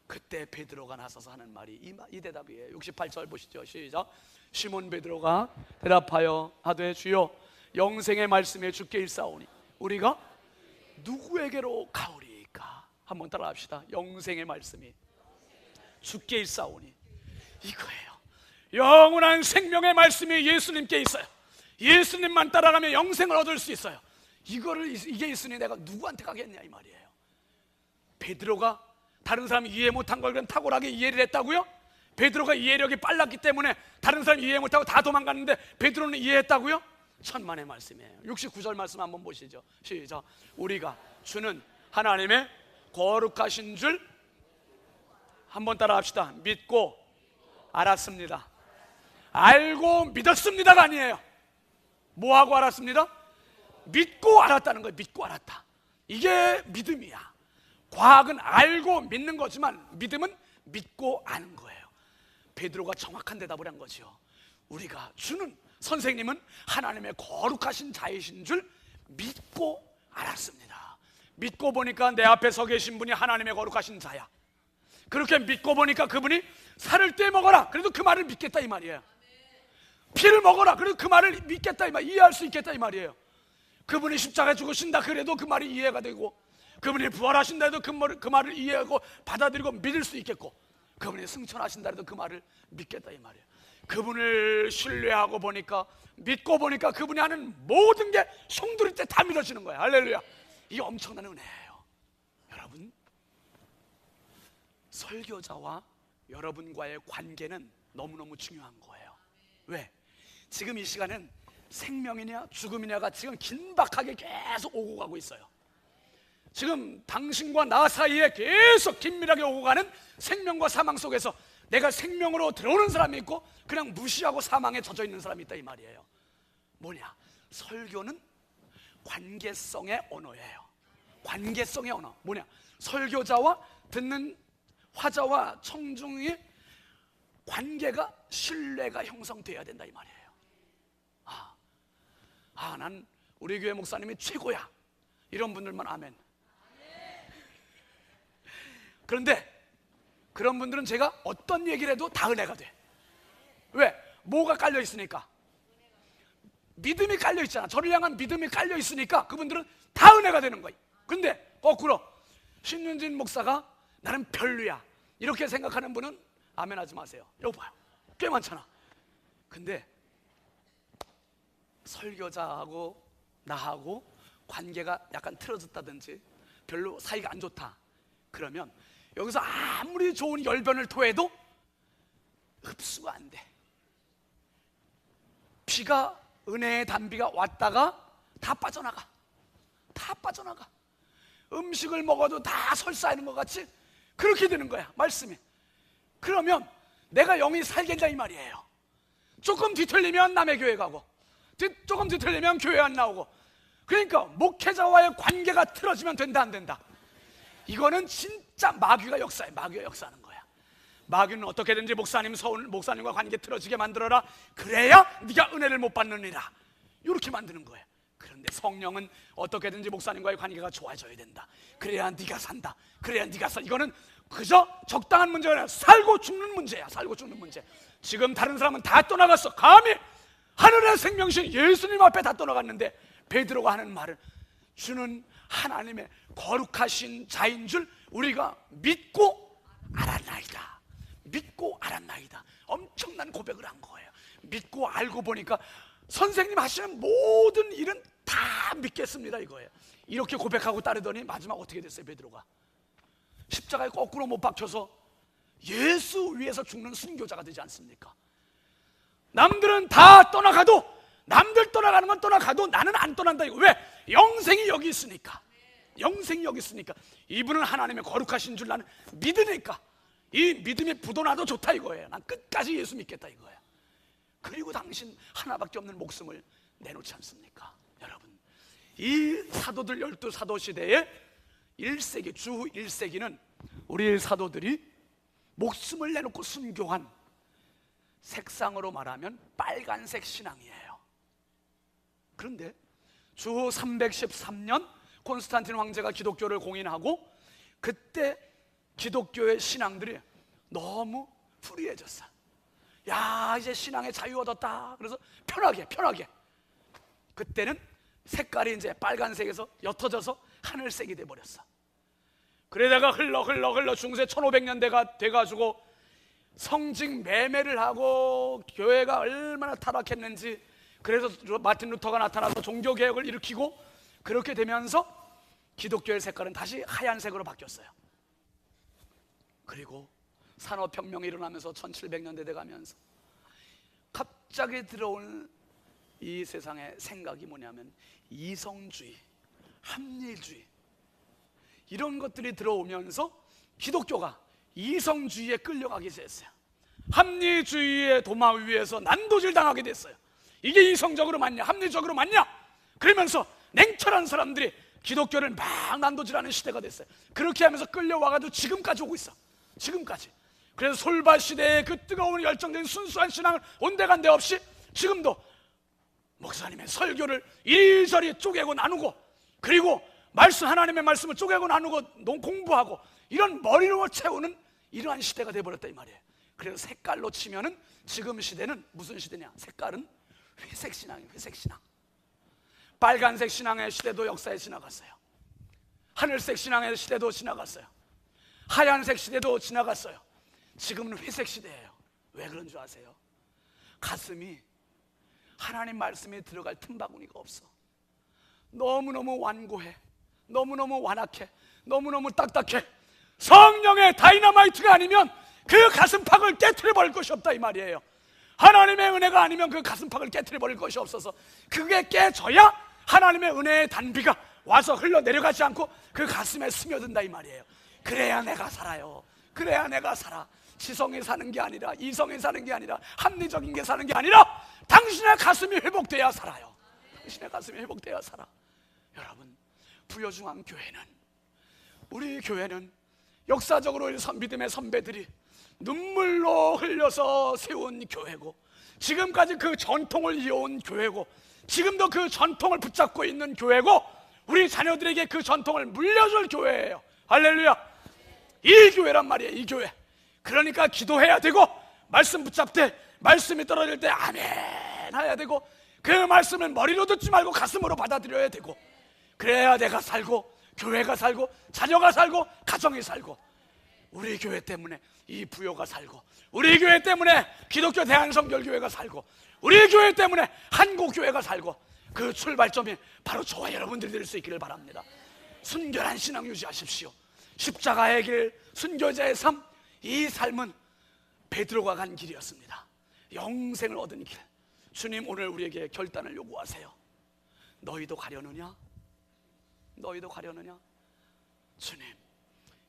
그때 베드로가 나서서 하는 말이 이 대답이에요. 68절 보시죠. 시작. 시몬 베드로가 대답하여 하되 주여 영생의 말씀에 주께 일사오니 우리가 누구에게로 가오리까? 한번 따라합시다. 영생의 말씀이 주께 일사오니, 이거예요. 영원한 생명의 말씀이 예수님께 있어요. 예수님만 따라가면 영생을 얻을 수 있어요. 이게 있으니 내가 누구한테 가겠냐 이 말이에요. 베드로가 다른 사람이 이해 못한 걸 그냥 탁월하게 이해를 했다고요? 베드로가 이해력이 빨랐기 때문에 다른 사람이 이해 못하고 다 도망갔는데 베드로는 이해했다고요? 천만의 말씀이에요. 69절 말씀 한번 보시죠. 시작. 우리가 주는 하나님의 거룩하신 줄 한번 따라 합시다. 믿고 알았습니다. 알고 믿었습니다가 아니에요. 뭐하고 알았습니다? 믿고 알았다는 거예요. 믿고 알았다. 이게 믿음이야. 과학은 알고 믿는 거지만 믿음은 믿고 아는 거예요. 베드로가 정확한 대답을 한 거죠. 우리가 주는 선생님은 하나님의 거룩하신 자이신 줄 믿고 알았습니다. 믿고 보니까 내 앞에 서 계신 분이 하나님의 거룩하신 자야. 그렇게 믿고 보니까 그분이 살을 떼 먹어라, 그래도 그 말을 믿겠다 이 말이에요. 피를 먹어라, 그래도 그 말을 믿겠다 이 말, 이해할 수 있겠다 이 말이에요. 그분이 십자가에 죽으신다 그래도 그 말이 이해가 되고, 그분이 부활하신다 해도 그 말을 이해하고 받아들이고 믿을 수 있겠고, 그분이 승천하신다 해도 그 말을 믿겠다 이 말이에요. 그분을 신뢰하고 보니까, 믿고 보니까 그분이 하는 모든 게 송두리 때 다 믿어지는 거예요. 할렐루야. 이게 엄청난 은혜예요. 여러분, 설교자와 여러분과의 관계는 너무너무 중요한 거예요. 왜? 지금 이 시간은 생명이냐 죽음이냐가 지금 긴박하게 계속 오고 가고 있어요. 지금 당신과 나 사이에 계속 긴밀하게 오고 가는 생명과 사망 속에서 내가 생명으로 들어오는 사람이 있고 그냥 무시하고 사망에 젖어 있는 사람이 있다 이 말이에요. 뭐냐? 설교는 관계성의 언어예요. 관계성의 언어. 뭐냐? 설교자와 듣는 화자와 청중의 관계가, 신뢰가 형성돼야 된다 이 말이에요. 난 우리 교회 목사님이 최고야, 이런 분들만 아멘. 그런데 그런 분들은 제가 어떤 얘기를 해도 다 은혜가 돼. 왜? 뭐가 깔려 있으니까. 믿음이 깔려 있잖아. 저를 향한 믿음이 깔려 있으니까 그분들은 다 은혜가 되는 거예요. 근데 거꾸로 신윤진 목사가 나는 별로야 이렇게 생각하는 분은 아멘 하지 마세요. 여기 봐요, 꽤 많잖아. 근데 설교자하고 나하고 관계가 약간 틀어졌다든지 별로 사이가 안 좋다 그러면 여기서 아무리 좋은 열변을 토해도 흡수가 안 돼. 비가, 은혜의 단비가 왔다가 다 빠져나가. 다 빠져나가. 음식을 먹어도 다 설사하는 것 같이 그렇게 되는 거야, 말씀이. 그러면 내가 영이 살겠다 이 말이에요. 조금 뒤틀리면 남의 교회 가고, 조금 뒤틀리면 교회 안 나오고. 그러니까 목회자와의 관계가 틀어지면 된다 안 된다? 이거는 진짜 마귀가 역사해. 마귀가 역사하는 거야. 마귀는 어떻게든지 목사님과 관계 틀어지게 만들어라. 그래야 네가 은혜를 못 받느니라. 이렇게 만드는 거예요. 그런데 성령은 어떻게든지 목사님과의 관계가 좋아져야 된다. 그래야 네가 산다. 그래야 네가 산. 이거는 그저 적당한 문제가 아니라 살고 죽는 문제야. 살고 죽는 문제. 지금 다른 사람은 다 떠나갔어. 감히 하늘의 생명신 예수님 앞에 다 떠나갔는데 베드로가 하는 말은 주는 하나님의 거룩하신 자인 줄 우리가 믿고 알았나이다. 믿고 알았나이다. 엄청난 고백을 한 거예요. 믿고 알고 보니까 선생님 하시는 모든 일은 다 믿겠습니다 이거예요. 이렇게 고백하고 따르더니 마지막 어떻게 됐어요? 베드로가 십자가에 거꾸로 못 박혀서 예수 위해서 죽는 순교자가 되지 않습니까? 남들은 다 떠나가도, 남들 떠나가는 건 떠나가도 나는 안 떠난다 이거. 왜? 영생이 여기 있으니까. 영생이 여기 있으니까. 이분은 하나님의 거룩하신 줄 나는 믿으니까 이 믿음이 부도나도 좋다 이거예요. 난 끝까지 예수 믿겠다 이거예요. 그리고 당신 하나밖에 없는 목숨을 내놓지 않습니까? 여러분, 이 사도들 12사도 시대에 1세기, 주 1세기는 우리 사도들이 목숨을 내놓고 순교한, 색상으로 말하면 빨간색 신앙이에요. 그런데 주 313년 콘스탄틴 황제가 기독교를 공인하고, 그때 기독교의 신앙들이 너무 불의해졌어. 야, 이제 신앙의 자유 얻었다. 그래서 편하게 그때는 색깔이 이제 빨간색에서 옅어져서 하늘색이 돼버렸어. 그러다가 흘러 중세 1500년대가 돼가지고 성직 매매를 하고 교회가 얼마나 타락했는지, 그래서 마틴 루터가 나타나서 종교개혁을 일으키고, 그렇게 되면서 기독교의 색깔은 다시 하얀색으로 바뀌었어요. 그리고 산업혁명이 일어나면서 1700년대 돼가면서 갑자기 들어온 이 세상의 생각이 뭐냐면 이성주의, 합리주의, 이런 것들이 들어오면서 기독교가 이성주의에 끌려가게 됐어요. 합리주의의 도마 위에서 난도질 당하게 됐어요. 이게 이성적으로 맞냐, 합리적으로 맞냐, 그러면서 냉철한 사람들이 기독교를 막 난도질하는 시대가 됐어요. 그렇게 하면서 끌려와가지고 지금까지 오고 있어. 지금까지. 그래서 솔바 시대의 그 뜨거운 열정적인 순수한 신앙을 온데간데 없이 지금도 목사님의 설교를 이리저리 쪼개고 나누고, 그리고 하나님의 말씀을 쪼개고 나누고 공부하고, 이런 머리로 채우는 이러한 시대가 돼버렸다 이 말이에요. 그래서 색깔로 치면은 지금 시대는 무슨 시대냐? 색깔은 회색 신앙이에요. 회색 신앙. 빨간색 신앙의 시대도 역사에 지나갔어요. 하늘색 신앙의 시대도 지나갔어요. 하얀색 시대도 지나갔어요. 지금은 회색 시대예요. 왜 그런 줄 아세요? 가슴이 하나님 말씀에 들어갈 틈바구니가 없어. 너무너무 완고해, 너무너무 완악해, 너무너무 딱딱해. 성령의 다이너마이트가 아니면 그 가슴팍을 깨트려버릴 것이 없다 이 말이에요. 하나님의 은혜가 아니면 그 가슴팍을 깨트려버릴 것이 없어서, 그게 깨져야 하나님의 은혜의 단비가 와서 흘러내려가지 않고 그 가슴에 스며든다 이 말이에요. 그래야 내가 살아요. 그래야 내가 살아. 지성이 사는 게 아니라, 이성이 사는 게 아니라, 합리적인 게 사는 게 아니라 당신의 가슴이 회복돼야 살아요. 당신의 가슴이 회복돼야 살아. 여러분, 부여중앙교회는, 우리 교회는 역사적으로 믿음의 선배들이 눈물로 흘려서 세운 교회고, 지금까지 그 전통을 이어온 교회고, 지금도 그 전통을 붙잡고 있는 교회고, 우리 자녀들에게 그 전통을 물려줄 교회예요. 할렐루야. 이 교회란 말이에요. 이 교회. 그러니까 기도해야 되고, 말씀 붙잡되 말씀이 떨어질 때 아멘 해야 되고, 그 말씀을 머리로 듣지 말고 가슴으로 받아들여야 되고, 그래야 내가 살고, 교회가 살고, 자녀가 살고, 가정이 살고, 우리 교회 때문에 이 부요가 살고, 우리 교회 때문에 기독교 대한성결교회가 살고, 우리 교회 때문에 한국교회가 살고, 그 출발점이 바로 저와 여러분들이 될 수 있기를 바랍니다. 순결한 신앙 유지하십시오. 십자가의 길, 순교자의 삶, 이 삶은 베드로가 간 길이었습니다. 영생을 얻은 길. 주님 오늘 우리에게 결단을 요구하세요. 너희도 가려느냐? 너희도 가려느냐? 주님,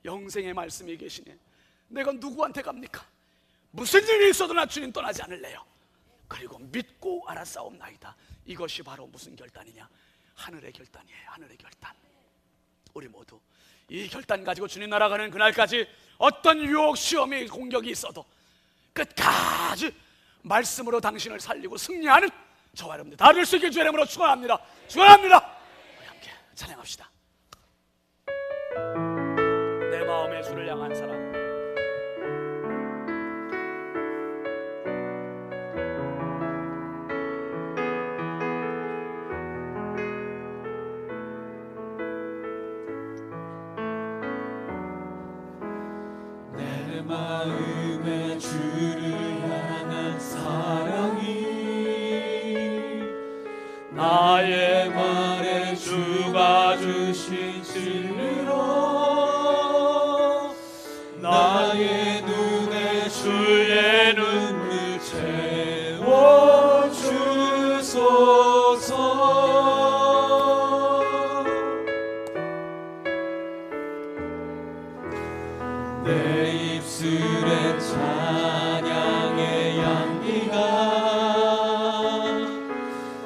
영생의 말씀이 계시네. 내가 누구한테 갑니까? 무슨 일이 있어도 나 주님 떠나지 않을래요. 그리고 믿고 알았사옵나이다. 이것이 바로 무슨 결단이냐? 하늘의 결단이에요. 하늘의 결단. 우리 모두 이 결단 가지고 주님 나라 가는 그날까지 어떤 유혹, 시험이, 공격이 있어도 끝까지 말씀으로 당신을 살리고 승리하는 저와 여러분들 다 될 수 있길 주의 이름으로 축원합니다. 축원합니다. 우리 함께 찬양합시다. 내 마음의 주를 향한 사랑. 내 마음의 주를 향한 사랑이 나의 말에 주가 주신 진리로 나의 눈에 주의 눈물 채워주소서. 내 입술에 찬양의 향기가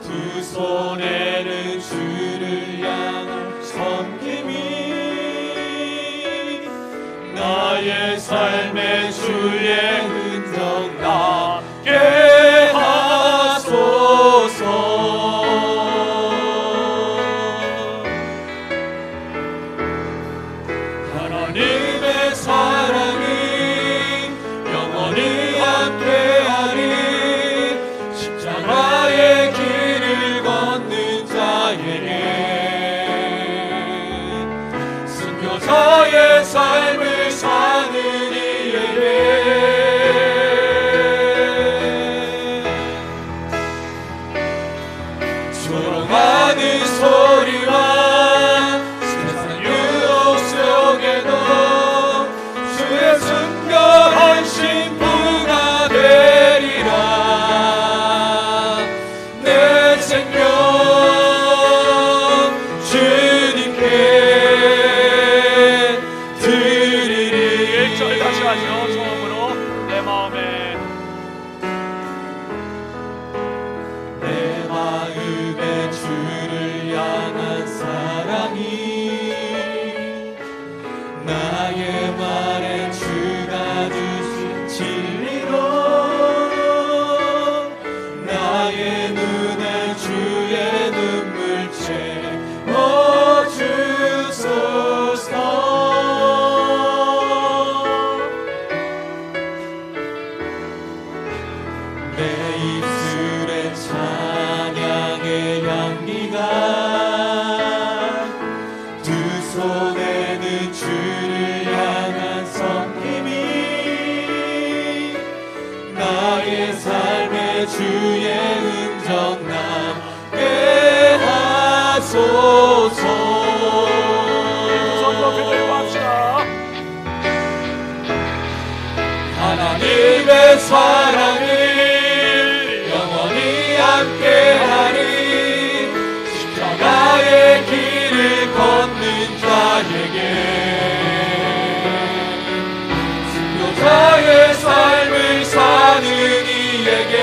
두 손 내 입술에 찬양의 향기가 두 손에는 주를 향한 섬김이 나의 삶의 주의 흔적 남게 하소서. 하나님의 사랑을 영원히 함께하리. 십자가의 길을 걷는 자에게 순교자의 삶을 사는 이에게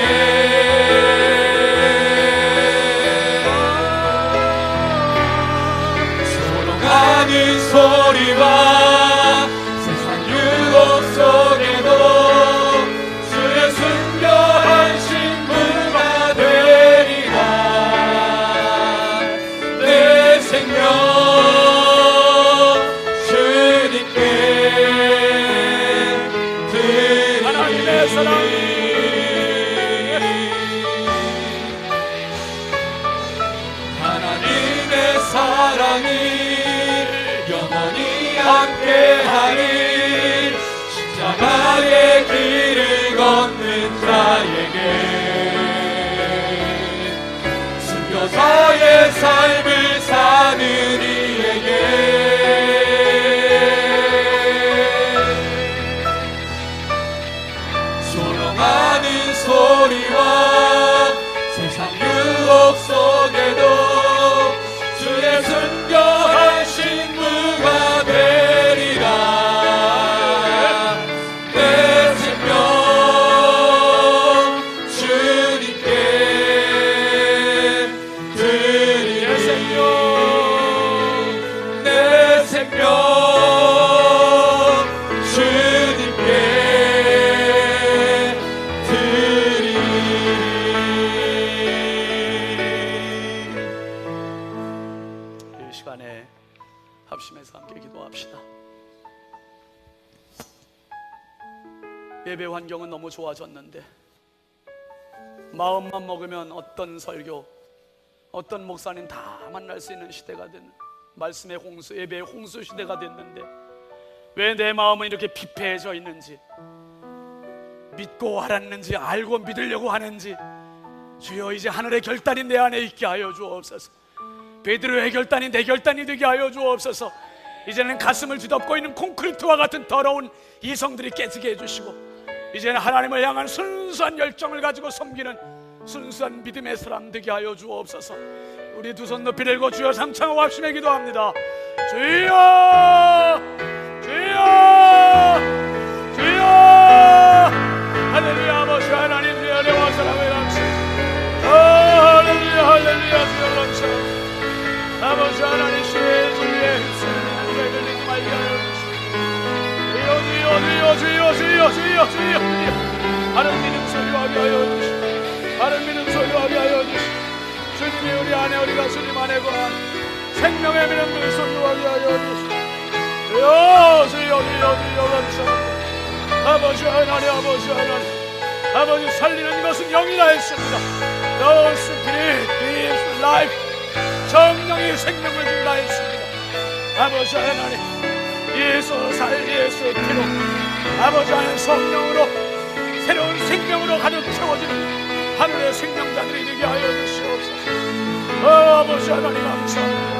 조롱하는 소리와 세상 유혹 속에도 주의 순결한 신부가 되리라. 내 생명 주님께 드리리. 하나님의 사랑이 하나님의 사랑이 영원히 함께하리. 십자가의 길을 걷는 자에게 순교자의 삶을 사는 이에게 조롱하는 소리와 세상 유혹 속에도 주의 순교한 신부가 되리라. 내 생명 주님께 드리리. 내 생명 주님께 드리리. 이 시간에 합심해서 함께 기도합시다. 예배 환경은 너무 좋아졌는데 마음만 먹으면 어떤 설교, 어떤 목사님 다 만날 수 있는 시대가 되는 말씀의 홍수, 예배의 홍수 시대가 됐는데 왜 내 마음은 이렇게 피폐해져 있는지, 믿고 알았는지 알고 믿으려고 하는지 주여 이제 하늘의 결단이 내 안에 있게 하여 주옵소서. 베드로의 결단이 내 결단이 되게 하여 주옵소서. 이제는 가슴을 뒤덮고 있는 콘크리트와 같은 더러운 이성들이 깨지게 해주시고 이제는 하나님을 향한 순수한 열정을 가지고 섬기는 순수한 믿음의 사람 되게 하여 주옵소서. 우리 두 손 높이 들고 주여 삼창하고 합심해 기도합니다. 주여 주여 주여. 할렐루야. 아버지 하나님 주여 내와 사랑을 감사. 할렐루야 할렐루야. 주여 감사. 아버지 하나님 주의 주의 힘쓰는 우리에게 믿음 알게 하여 주시오. 주여 하는 믿음 소유하게 하여 주시오. 하는 믿음 소유하게 하여 주시오. 주님이 우리 안에 우리가 주님 안에 거한 생명의 믿음을 소유하게 하여 주시오. 주여 감사합니다. 아버지 하나님 아버지 하나님 아버지 살리는 것은 영이라 했습니다. The Spirit gives life. 성령이 생명을 준다 했습니다. 아버지 하나님 예수 피로 아버지 하나님 성령으로 새로운 생명으로 가득 채워지는 하늘의 생명자들이 되게 하여 주시옵소서. 아버지 하나님 감사합니다.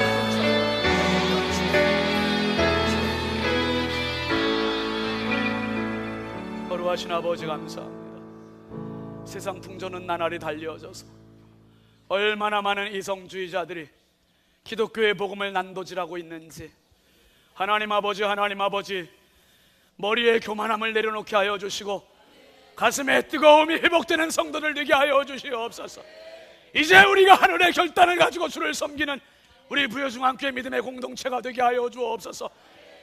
거룩하신 아버지 감사합니다. 세상 풍조는 나날이 달려져서 얼마나 많은 이성주의자들이 기독교의 복음을 난도질하고 있는지 하나님 아버지 머리에 교만함을 내려놓게 하여 주시고 가슴에 뜨거움이 회복되는 성도들 되게 하여 주시옵소서. 이제 우리가 하늘의 결단을 가지고 주를 섬기는 우리 부여중앙교회 믿음의 공동체가 되게 하여 주옵소서.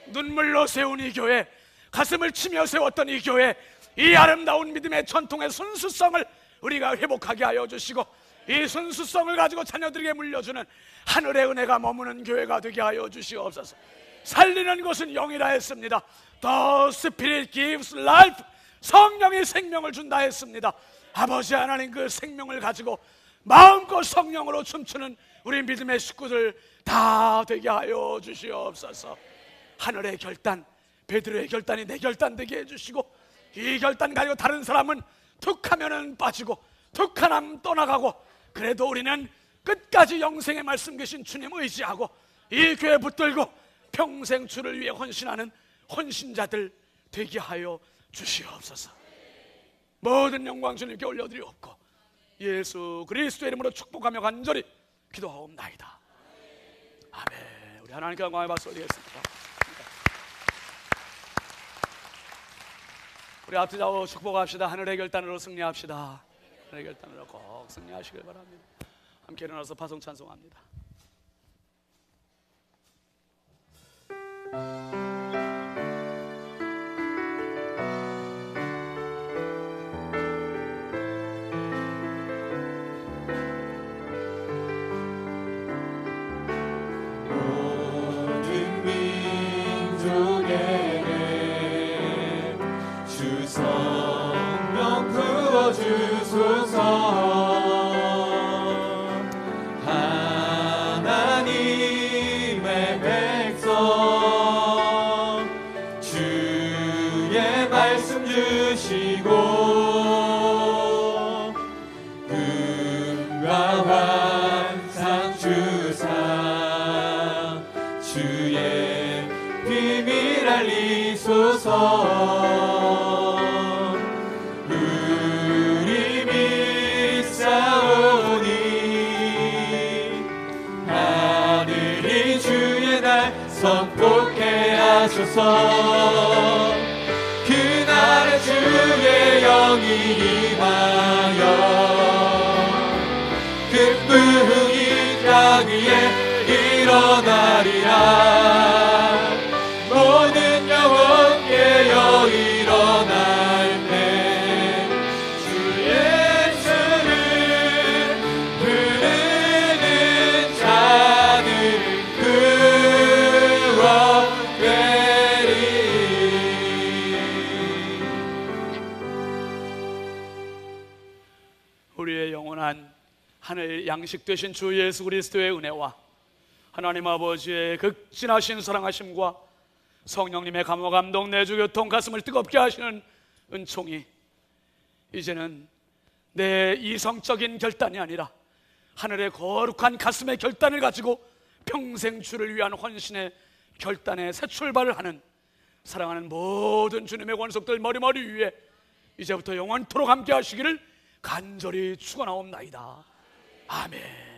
눈물로 세운 이 교회, 가슴을 치며 세웠던 이 교회, 이 아름다운 믿음의 전통의 순수성을 우리가 회복하게 하여 주시고 이 순수성을 가지고 자녀들에게 물려주는 하늘의 은혜가 머무는 교회가 되게 하여 주시옵소서. 살리는 것은 영이라 했습니다. The Spirit gives life. 성령이 생명을 준다 했습니다. 아버지 하나님, 그 생명을 가지고 마음껏 성령으로 춤추는 우리 믿음의 식구들 다 되게 하여 주시옵소서. 하늘의 결단, 베드로의 결단이 내 결단 되게 해주시고, 이 결단 가지고 다른 사람은 툭 하면은 빠지고 툭 하면 떠나가고, 그래도 우리는 끝까지 영생의 말씀 계신 주님 의지하고 이 교회 붙들고 평생 주를 위해 헌신하는 헌신자들 되게 하여 주시옵소서. 모든 영광 주님께 올려드리옵고 예수 그리스도의 이름으로 축복하며 간절히 기도하옵나이다. 아멘. 우리 하나님께 영광의 박수 올리겠습니다. 우리 앞서자고 축복합시다. 하늘의 결단으로 승리합시다. 하늘의 결단으로 꼭 승리하시길 바랍니다. 함께 일어나서 파송 찬송합니다. 모든 민족에게 주 성령 부어주소서. 하나님의 백성 주의 말씀 주시고 금과 환상 주사 주의 비밀 알리소서. 우리 믿사오니 하늘이 주의 날 선포케 하소서. 그날에 주의 영이 임하여 기쁨이 땅 위에 일어나리라. 모든 영혼 깨어 일어날 때 주 예수를 부르는 자는 구원되리. 우리의 영원한 하늘 양식 되신 주 예수 그리스도의 은혜와 하나님 아버지의 극진하신 사랑하심과 성령님의 감화 감동 내주 교통 가슴을 뜨겁게 하시는 은총이 이제는 내 이성적인 결단이 아니라 하늘의 거룩한 가슴의 결단을 가지고 평생 주를 위한 헌신의 결단의 새 출발을 하는 사랑하는 모든 주님의 권속들 머리머리 위에 이제부터 영원토록 함께 하시기를 간절히 축원하옵나이다. 아멘.